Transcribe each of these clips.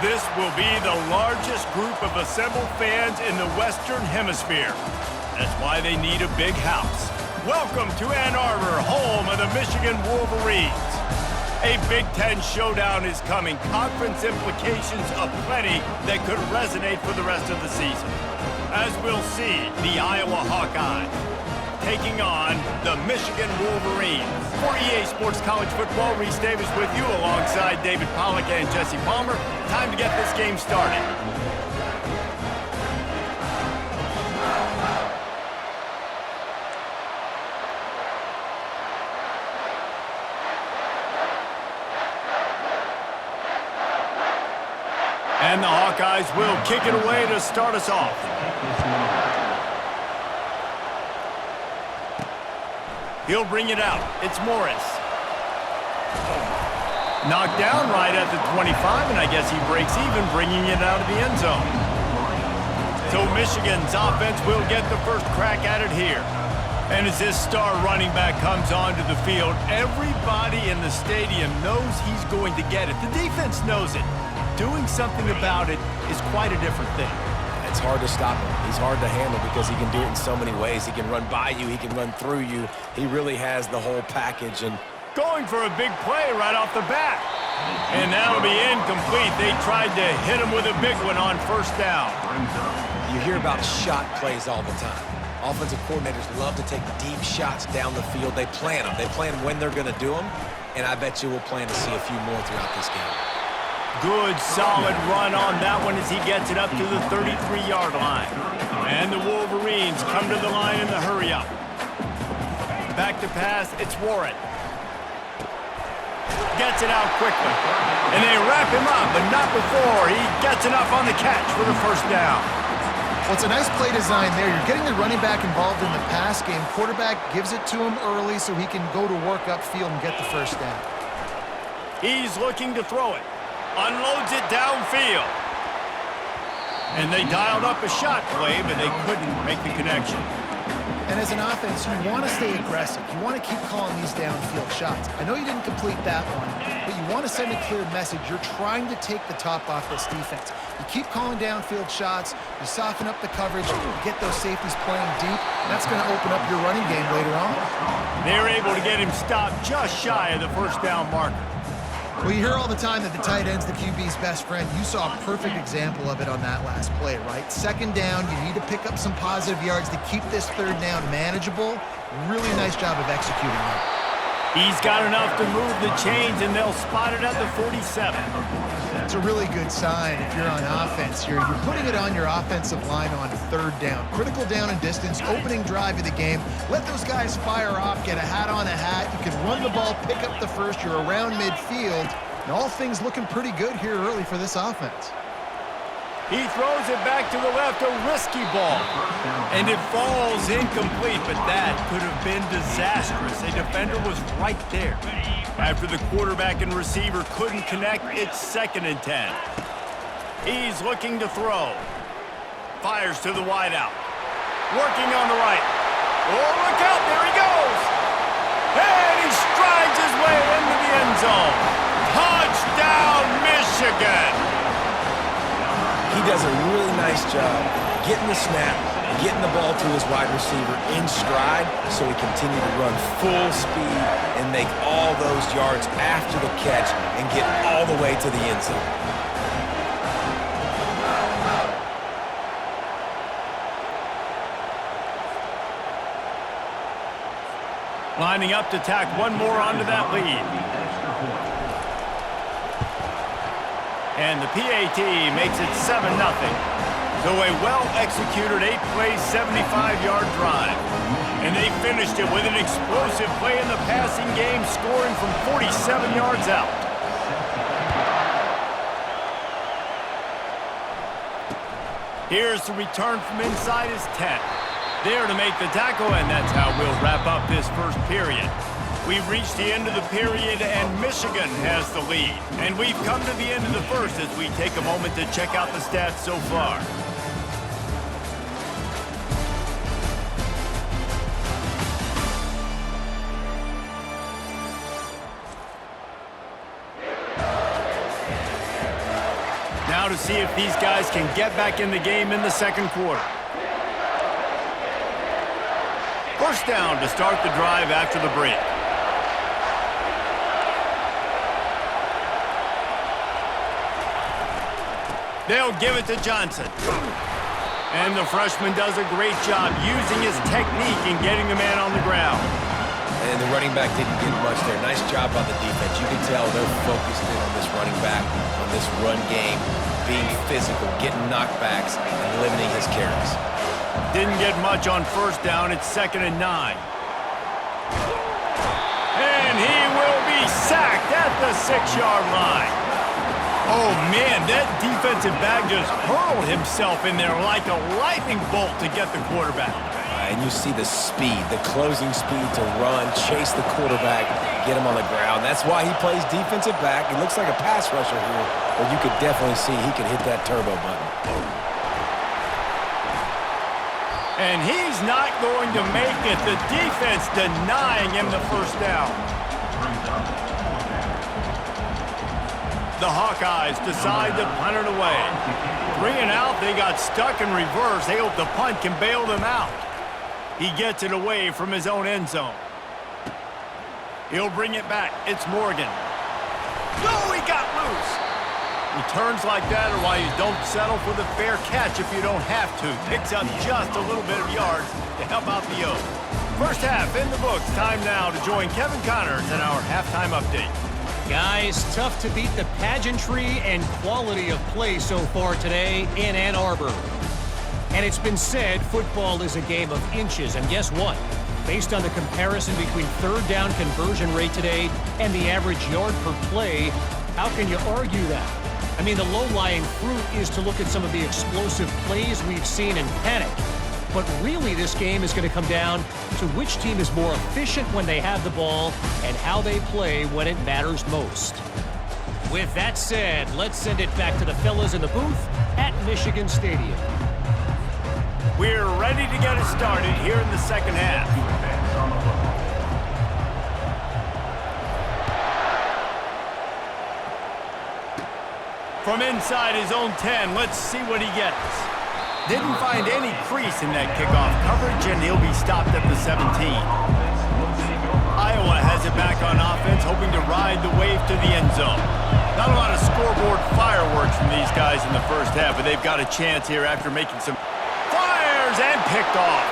This will be the largest group of assembled fans in the Western Hemisphere. That's why they need a big house. Welcome to Ann Arbor, home of the Michigan Wolverines. A Big Ten showdown is coming. Conference implications aplenty that could resonate for the rest of the season. As we'll see, the Iowa Hawkeyes taking on the Michigan Wolverines. For EA Sports College Football, Reese Davis with you alongside David Pollack and Jesse Palmer. Time to get this game started. And the Hawkeyes will kick it away to start us off. He'll bring it out. It's Morris. Knocked down right at the 25, and I guess he breaks even, bringing it out of the end zone. So Michigan's offense will get the first crack at it here. And as this star running back comes onto the field, everybody in the stadium knows he's going to get it. The defense knows it. Doing something about it is quite a different thing. It's hard to stop him. He's hard to handle because he can do it in so many ways. He can run by you. He can run through you. He really has the whole package. And going for a big play right off the bat. And that'll be incomplete. They tried to hit him with a big one on first down. You hear about shot plays all the time. Offensive coordinators love to take deep shots down the field. They plan them. They plan when they're going to do them. And I bet you we'll plan to see a few more throughout this game. Good, solid run on that one as he gets it up to the 33-yard line. And the Wolverines come to the line in the hurry-up. Back to pass, it's Warren. Gets it out quickly. And they wrap him up, but not before he gets enough on the catch for the first down. Well, it's a nice play design there. You're getting the running back involved in the pass game. Quarterback gives it to him early so he can go to work upfield and get the first down. He's looking to throw it. Unloads it downfield. And they dialed up a shot play, but they couldn't make the connection. And as an offense, you want to stay aggressive. You want to keep calling these downfield shots. I know you didn't complete that one, but you want to send a clear message. You're trying to take the top off this defense. You keep calling downfield shots, you soften up the coverage, you get those safeties playing deep. That's going to open up your running game later on. They're able to get him stopped just shy of the first down marker. Well, you hear all the time that the tight end's the QB's best friend. You saw a perfect example of it on that last play, right? Second down, you need to pick up some positive yards to keep this third down manageable. Really nice job of executing that. He's got enough to move the chains, and they'll spot it at the 47. It's a really good sign if you're on offense here. You're putting it on your offensive line on third down. Critical down and distance, opening drive of the game. Let those guys fire off, get a hat on a hat. You can run the ball, pick up the first. You're around midfield. And all things looking pretty good here early for this offense. He throws it back to the left, a risky ball. And it falls incomplete, but that could have been disastrous. A defender was right there. After the quarterback and receiver couldn't connect, it's 2nd and 10. He's looking to throw. Fires to the wideout. Working on the right. Oh, look out, there he goes. And he strides his way into the end zone. Touchdown, Michigan. He does a really nice job getting the snap, getting the ball to his wide receiver in stride so he continue to run full speed and make all those yards after the catch and get all the way to the end zone. Lining up to tack one more onto that lead. And the PAT makes it 7-0. So a well-executed 8-play, 75-yard drive. And they finished it with an explosive play in the passing game, scoring from 47 yards out. Here's the return from inside his 10. There to make the tackle, and that's how we'll wrap up this first period. We've reached the end of the period, and Michigan has the lead. And we've come to the end of the first as we take a moment to check out the stats so far. Now see if these guys can get back in the game in the second quarter. First down to start the drive after the break. They'll give it to Johnson. And the freshman does a great job using his technique and getting the man on the ground. And the running back didn't get much there. Nice job by the defense. You can tell they're focused in on this running back, on this run game, being physical, getting knockbacks, and limiting his carries. Didn't get much on first down. It's 2nd and 9. And he will be sacked at the 6-yard line. Oh, man, that defensive back just hurled himself in there like a lightning bolt to get the quarterback. And you see the speed, the closing speed to run, chase the quarterback, get him on the ground. That's why he plays defensive back. He looks like a pass rusher here, but you could definitely see he could hit that turbo button. And he's not going to make it. The defense denying him the first down. The Hawkeyes decide to punt it away. 3 and out, they got stuck in reverse. They hope the punt can bail them out. He gets it away from his own end zone. He'll bring it back. It's Morgan. No, he got loose. Returns like that are why you don't settle for the fair catch if you don't have to. Picks up just a little bit of yards to help out the O's. First half in the books. Time now to join Kevin Connors in our halftime update. Guys, tough to beat the pageantry and quality of play so far today in Ann Arbor. And it's been said football is a game of inches. And guess what? Based on the comparison between third down conversion rate today and the average yard per play, how can you argue that? I mean, the low-lying fruit is to look at some of the explosive plays we've seen in panic. But really, this game is going to come down to which team is more efficient when they have the ball and how they play when it matters most. With that said, let's send it back to the fellas in the booth at Michigan Stadium. We're ready to get it started here in the second half. From inside his own 10, let's see what he gets. Didn't find any crease in that kickoff coverage, and he'll be stopped at the 17. Iowa has it back on offense, hoping to ride the wave to the end zone. Not a lot of scoreboard fireworks from these guys in the first half, but they've got a chance here after making some fires and picked off.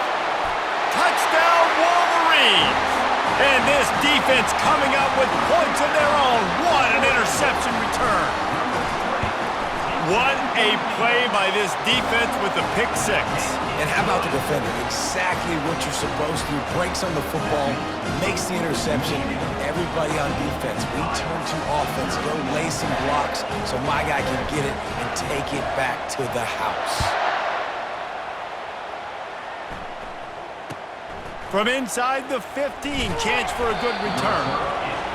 Touchdown, Wolverines! And this defense coming up with points of their own. What an interception return. What a play by this defense with the pick six. And how about the defender? Exactly what you're supposed to do. Breaks on the football, makes the interception. Everybody on defense, we turn to offense. Go lay some blocks so my guy can get it and take it back to the house. From inside the 15, chance for a good return.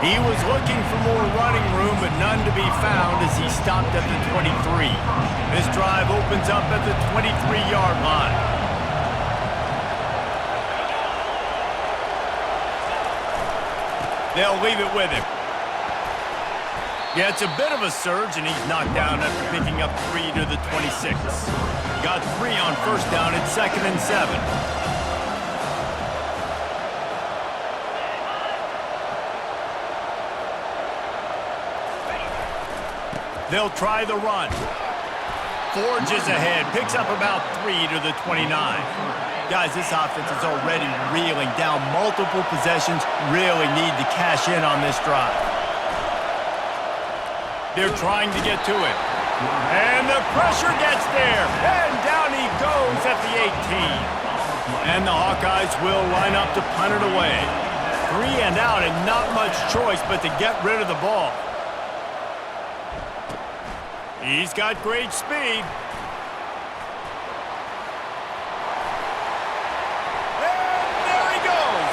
He was looking for more running room, but none to be found as he stopped at the 23. This drive opens up at the 23-yard line. They'll leave it with him. Yeah, it's a bit of a surge, and he's knocked down after picking up 3 to the 26. Got 3 on first down. It's 2nd and 7. They'll try the run. Forges ahead, picks up about 3 to the 29. Guys, this offense is already reeling down multiple possessions. Really need to cash in on this drive. They're trying to get to it. And the pressure gets there. And down he goes at the 18. And the Hawkeyes will line up to punt it away. 3 and out and not much choice but to get rid of the ball. He's got great speed. And there he goes.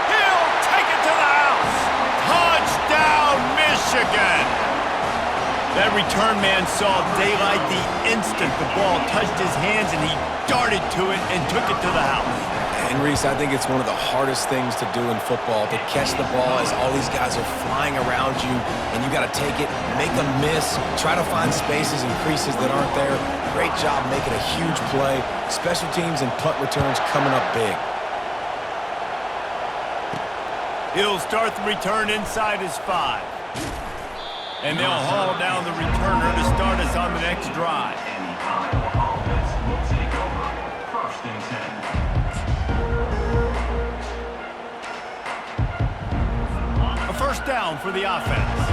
He'll take it to the house. Touchdown, Michigan. That return man saw daylight the instant the ball touched his hands, and he darted to it and took it to the house. And And Reese, I think it's one of the hardest things to do in football, to catch the ball as all these guys are flying around you, and you got to take it, make them miss, try to find spaces and creases that aren't there. Great job making a huge play. Special teams and punt returns coming up big. He'll start the return inside his 5. And they'll haul down the returner to start us on the next drive. A first down for the offense.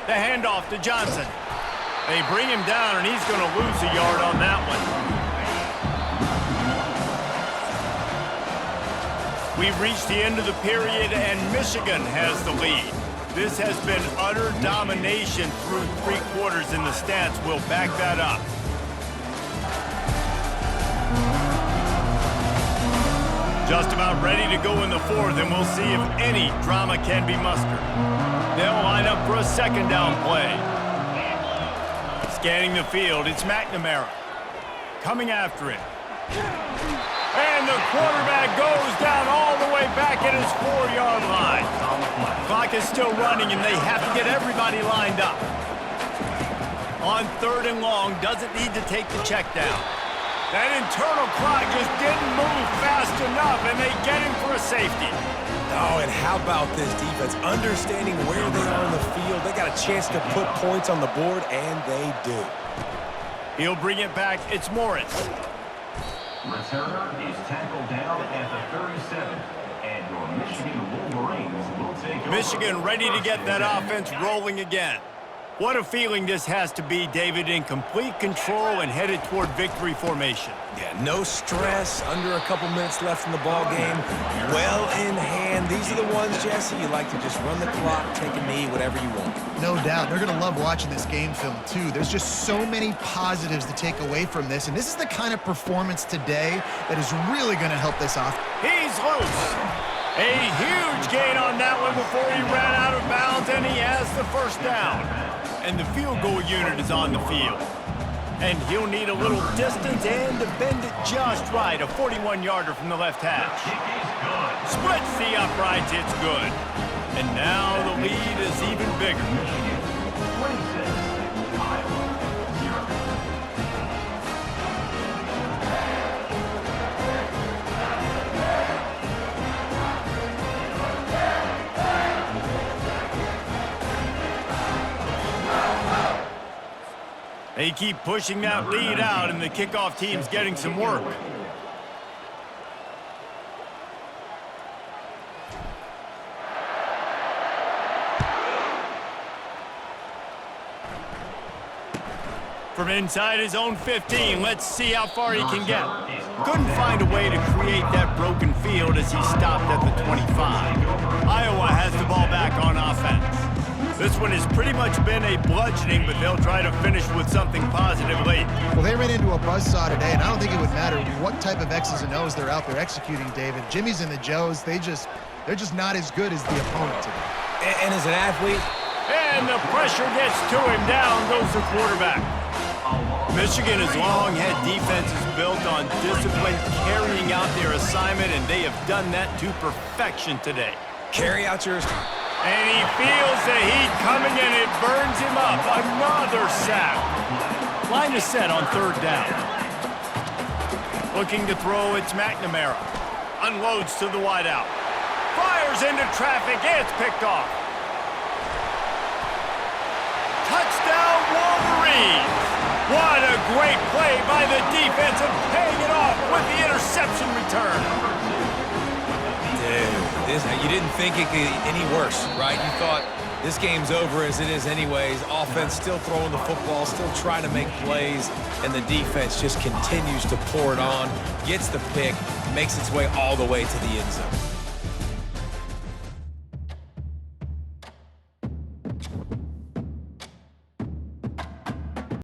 The handoff to Johnson. They bring him down, and he's going to lose a yard on that one. We've reached the end of the period, and Michigan has the lead. This has been utter domination through 3 quarters, and the stats will back that up. Just about ready to go in the 4th, and we'll see if any drama can be mustered. They'll line up for a second down play. Scanning the field, it's McNamara. Coming after it. And the quarterback goes down all the way back at his 4-yard line. Clock is still running, and they have to get everybody lined up. On 3rd and long, doesn't need to take the check down. That internal clock just didn't move fast enough, and they get him for a safety. Oh, and how about this defense? Understanding where they are on the field. They got a chance to put points on the board, and they do. He'll bring it back. It's Morris. Returner is tackled down at the 37, and your Michigan Wolverines will take over. Michigan ready to get that offense rolling again. What a feeling this has to be, David, in complete control and headed toward victory formation. Yeah, no stress, under a couple minutes left in the ball game. Well in hand. These are the ones, Jesse, you like to just run the clock, take a knee, whatever you want. No doubt. They're going to love watching this game film, too. There's just so many positives to take away from this, and this is the kind of performance today that is really going to help this off. He's loose. A huge gain on that one before he ran out of bounds, and he has the first down. And the field goal unit is on the field. And he'll need a little distance and to bend it just right. A 41-yarder from the left hash. Splits the uprights, it's good. And now the lead is even bigger. They keep pushing that lead out, and the kickoff team's getting some work. From inside his own 15, let's see how far he can get. Couldn't find a way to create that broken field as he stopped at the 25. Iowa has the ball back on offense. This one has pretty much been a bludgeoning, but they'll try to finish with something positive late. Well, they ran into a buzzsaw today, and I don't think it would matter what type of X's and O's they're out there executing, David. Jimmy's and the Joes, they're just not as good as the opponent today. And as an athlete... And the pressure gets to him. Down goes the quarterback. Michigan has long had defenses built on discipline, carrying out their assignment, and they have done that to perfection today. Carry out yours. And he feels the heat coming, and it burns him up. Another sack. Line is set on 3rd down. Looking to throw, it's McNamara. Unloads to the wideout. Fires into traffic. It's picked off. Touchdown, Wolverines. What a great play by the defense, and paying it off with the interception return. You didn't think it could get any worse, right? You thought this game's over as it is anyways. Offense still throwing the football, still trying to make plays, and the defense just continues to pour it on, gets the pick, makes its way all the way to the end zone.